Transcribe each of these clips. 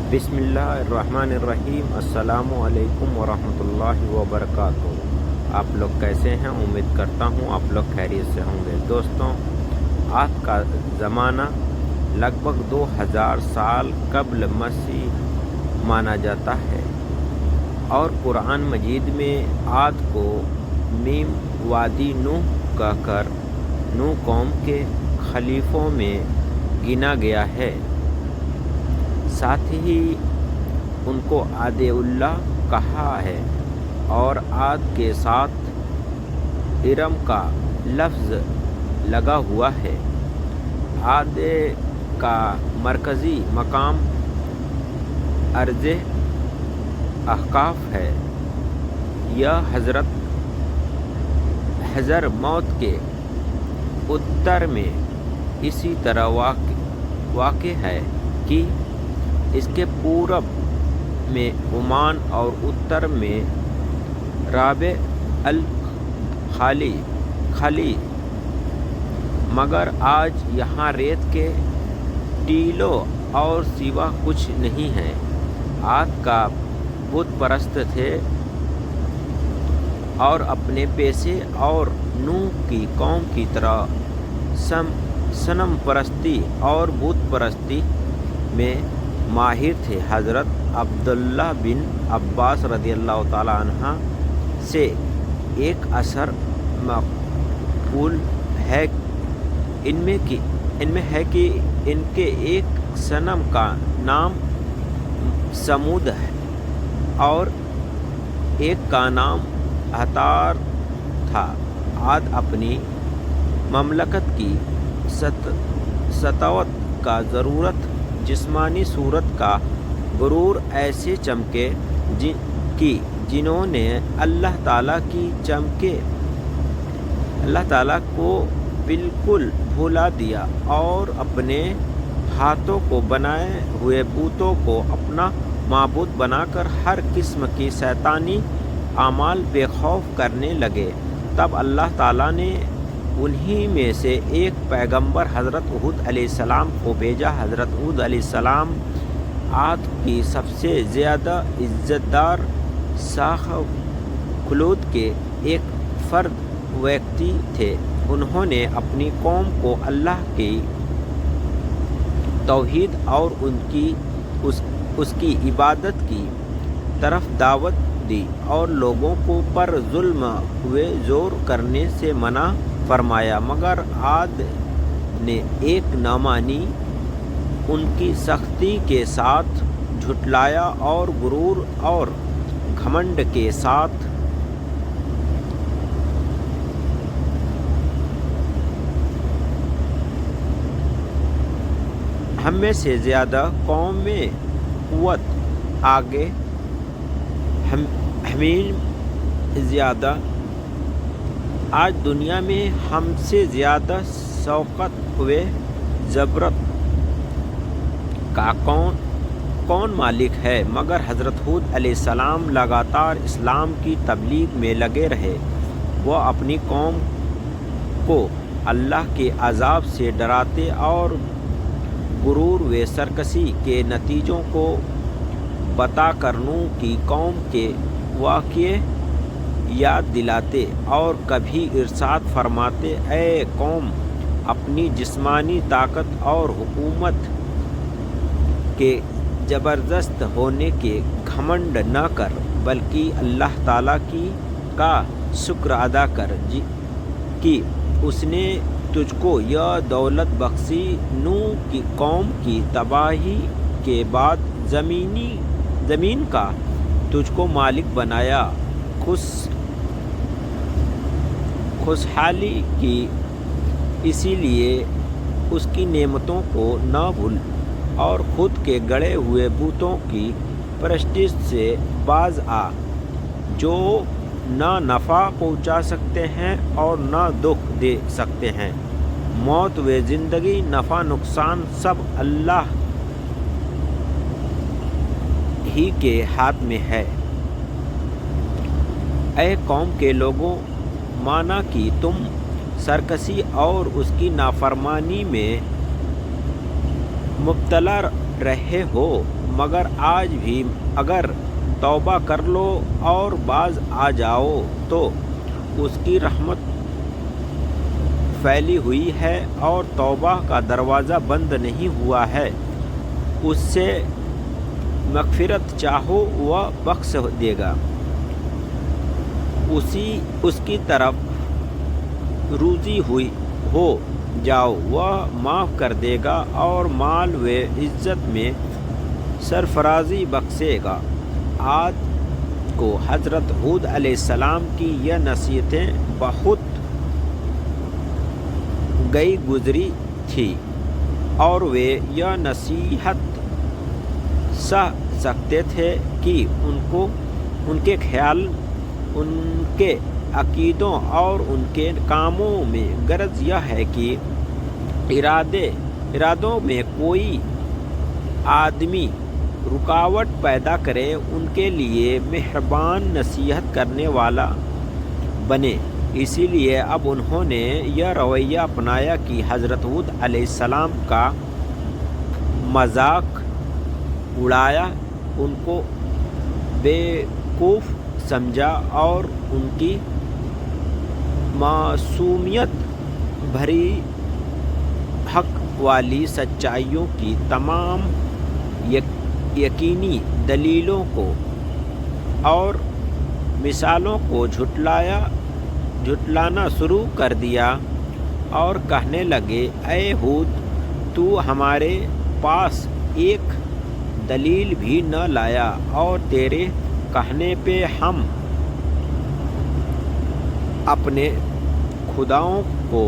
بسم اللہ الرحمن الرحیم۔ السلام علیکم ورحمۃ اللہ وبرکاتہ۔ آپ لوگ کیسے ہیں؟ امید کرتا ہوں آپ لوگ خیریت سے ہوں گے۔ دوستوں، آج کا زمانہ لگ بھگ 2000 سال قبل مسیح مانا جاتا ہے، اور قرآن مجید میں عاد کو میم وادی نوح کہہ کر نوح قوم کے خلیفوں میں گنا گیا ہے۔ ساتھ ہی ان کو عاد اللہ کہا ہے، اور عاد کے ساتھ ارم کا لفظ لگا ہوا ہے۔ عاد کا مرکزی مقام ارض احقاف ہے۔ یہ حضر موت کے اتر میں اسی طرح واقع ہے کہ اس کے پورب میں عمان اور اتر میں رابع الخلی، مگر آج یہاں ریت کے ٹیلوں اور سوا کچھ نہیں ہے۔ عاد کا بت پرست تھے اور اپنے پیشے اور نوح کی قوم کی طرح صنم پرستی اور بت پرستی میں ماہر تھے۔ حضرت عبداللہ بن عباس رضی اللہ تعالیٰ عنہ سے ایک اثر مقبول ہے، ان میں ہے کہ ان کے ایک صنم کا نام سمود ہے اور ایک کا نام ہتار تھا۔ عاد اپنی مملکت کی سطوت کا ضرورت جسمانی صورت کا غرور ایسے چمکے کہ جنہوں نے اللہ تعالیٰ کو بالکل بھلا دیا اور اپنے ہاتھوں کو بنائے ہوئے بتوں کو اپنا معبود بنا کر ہر قسم کی شیطانی اعمال پہ خوف کرنے لگے۔ تب اللہ تعالیٰ نے انہی میں سے ایک پیغمبر حضرت ہود علیہ السلام کو بھیجا۔ حضرت ہود علیہ السلام عاد کی سب سے زیادہ عزت دار شاخ خلود کے ایک فرد ویکتی تھے۔ انہوں نے اپنی قوم کو اللہ کی توحید اور اس کی عبادت کی طرف دعوت دی اور لوگوں کو پر ظلم ہوئے زور کرنے سے منع فرمایا، مگر عاد نے ایک نہ مانی، ان کی سختی کے ساتھ جھٹلایا اور غرور اور گھمنڈ کے ساتھ ہم میں سے زیادہ قوم میں قوت آگے ہمیں زیادہ آج دنیا میں ہم سے زیادہ شوکت ہوئے جبرت کا کون مالک ہے؟ مگر حضرت ہود علیہ السلام لگاتار اسلام کی تبلیغ میں لگے رہے۔ وہ اپنی قوم کو اللہ کے عذاب سے ڈراتے اور غرور و سرکشی کے نتیجوں کو بتا کر نوح کی قوم کے واقعے یاد دلاتے اور کبھی ارشاد فرماتے، اے قوم، اپنی جسمانی طاقت اور حکومت کے زبردست ہونے کے گھمنڈ نہ کر، بلکہ اللہ تعالیٰ کا شکر ادا کر کہ اس نے تجھ کو یہ دولت بخشی۔ نوح کی قوم کی تباہی کے بعد زمین کا تجھ کو مالک بنایا، خوشحالی کی، اسی لیے اس کی نعمتوں کو نہ بھول اور خود کے گڑے ہوئے بتوں کی پرستش سے باز آ، جو نہ نفع پہنچا سکتے ہیں اور نہ دکھ دے سکتے ہیں۔ موت و زندگی، نفع نقصان سب اللہ ہی کے ہاتھ میں ہے۔ اے قوم کے لوگوں، مانا کہ تم سرکشی اور اس کی نافرمانی میں مبتلا رہے ہو، مگر آج بھی اگر توبہ کر لو اور باز آ جاؤ تو اس کی رحمت پھیلی ہوئی ہے اور توبہ کا دروازہ بند نہیں ہوا ہے۔ اس سے مغفرت چاہو وہ بخش دے گا، اس کی طرف روزی ہو جاؤ وہ معاف کر دے گا اور مال و عزت میں سرفرازی بخشے گا۔ عاد کو حضرت ہود علیہ السلام کی یہ نصیحتیں بہت گئی گزری تھی اور وہ یہ نصیحت سہ سکتے تھے کہ ان کے خیال، ان کے عقیدوں اور ان کے کاموں میں غرض یہ ہے کہ ارادوں میں کوئی آدمی رکاوٹ پیدا کرے ان کے لیے مہربان نصیحت کرنے والا بنے۔ اسی لیے اب انہوں نے یہ رویہ اپنایا کہ حضرت ہود علیہ السلام کا مذاق اڑایا، ان کو بیوقوف سمجھا اور ان کی معصومیت بھری حق والی سچائیوں کی تمام یقینی دلیلوں کو اور مثالوں کو جھٹلانا شروع کر دیا اور کہنے لگے، اے ہود، تو ہمارے پاس ایک دلیل بھی نہ لایا اور تیرے کہنے پہ ہم اپنے خداؤں کو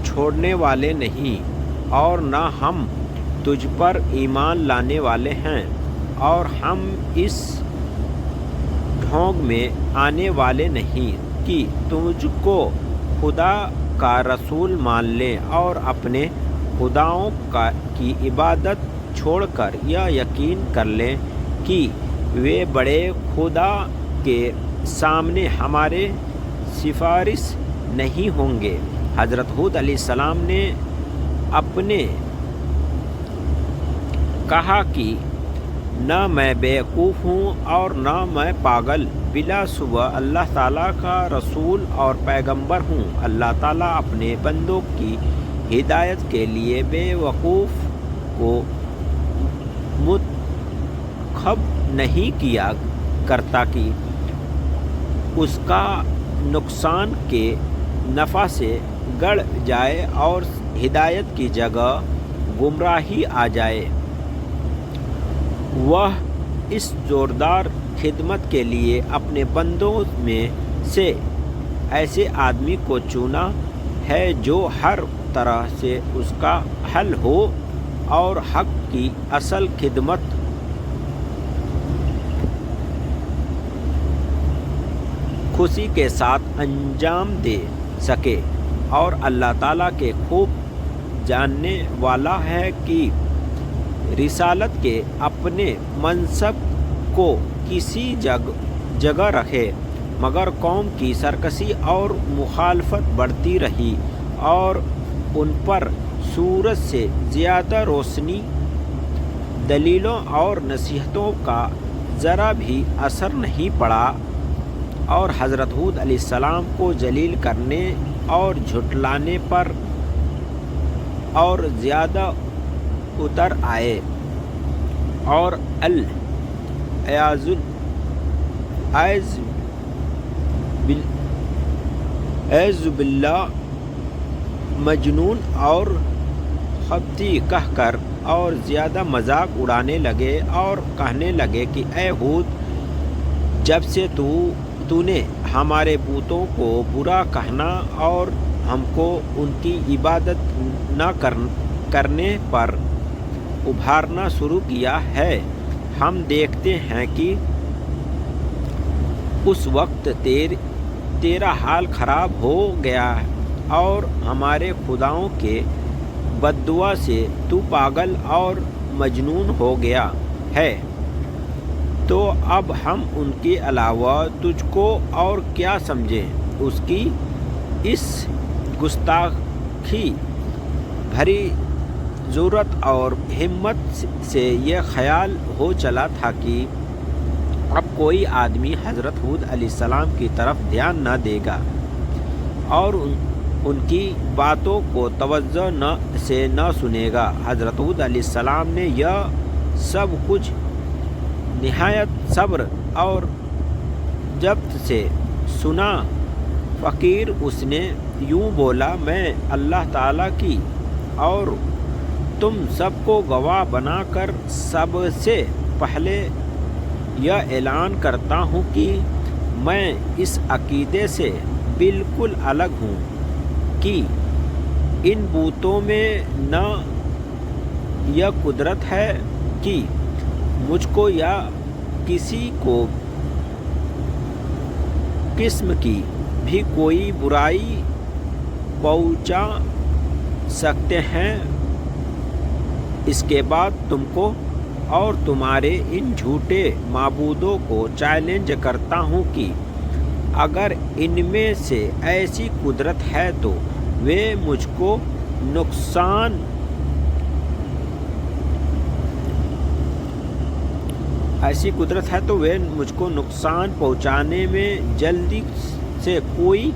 چھوڑنے والے نہیں اور نہ ہم تجھ پر ایمان لانے والے ہیں، اور ہم اس ڈھونگ میں آنے والے نہیں کہ تجھ کو خدا کا رسول مان لیں اور اپنے خداؤں کی عبادت چھوڑ کر یہ یقین کر لیں کہ وہ بڑے خدا کے سامنے ہمارے سفارش نہیں ہوں گے۔ حضرت ہود علیہ السلام نے اپنے کہا کہ نہ میں بیوقوف ہوں اور نہ میں پاگل، بلا شبہ اللہ تعالیٰ کا رسول اور پیغمبر ہوں۔ اللہ تعالیٰ اپنے بندوں کی ہدایت کے لیے بیوقوف کو منتخب نہیں کیا کرتا کہ اس کا نقصان کے نفع سے گڑ جائے اور ہدایت کی جگہ گمراہی آ جائے۔ وہ اس زوردار خدمت کے لیے اپنے بندوں میں سے ایسے آدمی کو چنا ہے جو ہر طرح سے اس کا حل ہو اور حق کی اصل خدمت خوشی کے ساتھ انجام دے سکے، اور اللہ تعالیٰ کے خوب جاننے والا ہے کہ رسالت کے اپنے منصب کو کسی جگہ رکھے، مگر قوم کی سرکشی اور مخالفت بڑھتی رہی اور ان پر سورج سے زیادہ روشنی دلیلوں اور نصیحتوں کا ذرا بھی اثر نہیں پڑا، اور حضرت ہود علیہ السلام کو ذلیل کرنے اور جھٹلانے پر اور زیادہ اتر آئے اور اعوذ باللہ مجنون اور خبتی کہہ کر اور زیادہ مذاق اڑانے لگے اور کہنے لگے کہ اے ہود، جب سے تو نے ہمارے بتوں کو برا کہنا اور ہم کو ان کی عبادت نہ کرنے پر ابھارنا شروع کیا ہے، ہم دیکھتے ہیں کہ اس وقت تیرا حال خراب ہو گیا اور ہمارے خداؤں کے بددعا سے تو پاگل اور مجنون ہو گیا ہے، تو اب ہم ان کے علاوہ تجھ کو اور کیا سمجھیں۔ اس کی اس گستاخی بھری ضرورت اور ہمت سے یہ خیال ہو چلا تھا کہ اب کوئی آدمی حضرت ہود علیہ السلام کی طرف دھیان نہ دے گا اور ان کی باتوں کو توجہ سے نہ سنے گا۔ حضرت ہود علیہ السلام نے یہ سب کچھ نہایت صبر اور ضبط سے سنا۔ فقیر اس نے یوں بولا، میں اللہ تعالیٰ کی اور تم سب کو گواہ بنا کر سب سے پہلے یہ اعلان کرتا ہوں کہ میں اس عقیدے سے بالکل الگ ہوں کہ ان بتوں میں نہ یہ قدرت ہے کہ مجھ کو یا کسی کو قسم کی بھی کوئی برائی پہنچا سکتے ہیں۔ اس کے بعد تم کو اور تمہارے ان جھوٹے معبودوں کو چیلنج کرتا ہوں کہ اگر ان میں سے ایسی قدرت ہے تو وہ مجھ کو نقصان پہنچانے میں جلدی سے کوئی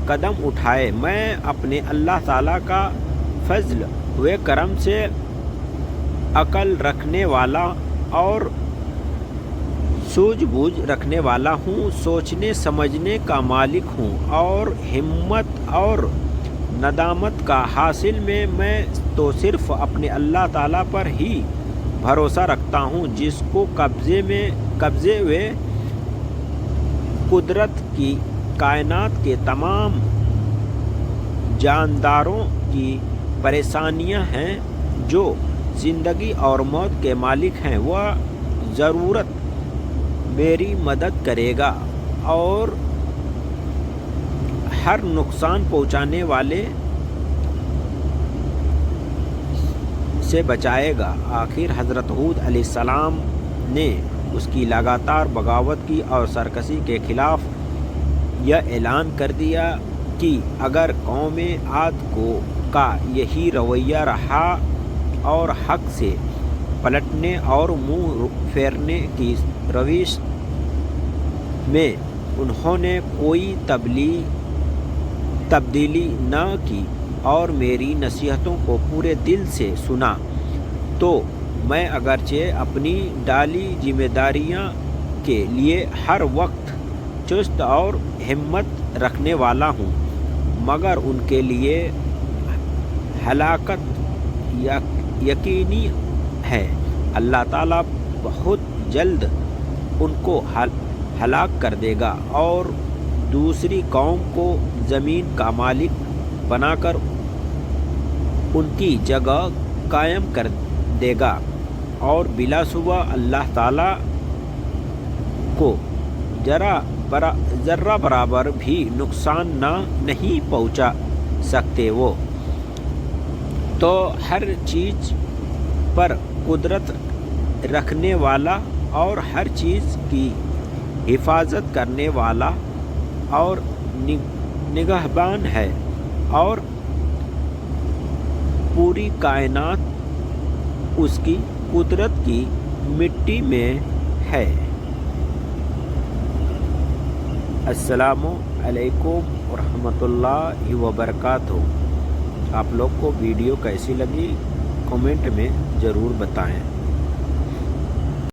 قدم اٹھائے۔ میں اپنے اللہ تعالیٰ کا فضل و کرم سے عقل رکھنے والا اور سوجھ بوجھ رکھنے والا ہوں، سوچنے سمجھنے کا مالک ہوں اور ہمت اور ندامت کا حاصل میں تو صرف اپنے اللہ تعالیٰ پر ہی بھروسہ رکھتا ہوں، جس کو قبضے و قدرت کی کائنات کے تمام جانداروں کی پریشانیاں ہیں، جو زندگی اور موت کے مالک ہیں۔ وہ ضرورت میری مدد کرے گا اور ہر نقصان پہنچانے والے سے بچائے گا۔ آخر حضرت ہود علیہ السلام نے اس کی لگاتار بغاوت کی اور سرکشی کے خلاف یہ اعلان کر دیا کہ اگر قوم عاد کا یہی رویہ رہا اور حق سے پلٹنے اور منہ پھیرنے کی روش میں انہوں نے کوئی تبدیلی نہ کی اور میری نصیحتوں کو پورے دل سے سنا، تو میں اگرچہ اپنی ڈالی ذمہ داریاں کے لیے ہر وقت چست اور ہمت رکھنے والا ہوں، مگر ان کے لیے ہلاکت یقینی ہے۔ اللہ تعالیٰ بہت جلد ان کو ہلاک کر دے گا اور دوسری قوم کو زمین کا مالک بنا کر ان کی جگہ قائم کر دے گا، اور بلا شبہ اللہ تعالیٰ کو ذرہ برابر بھی نقصان نہیں پہنچا سکتے۔ وہ تو ہر چیز پر قدرت رکھنے والا اور ہر چیز کی حفاظت کرنے والا اور نگہبان ہے، اور پوری کائنات اس کی قدرت کی مٹی میں ہے۔ السلام علیکم ورحمۃ اللہ وبرکاتہ۔ آپ لوگ کو ویڈیو کیسی لگی کمنٹ میں ضرور بتائیں۔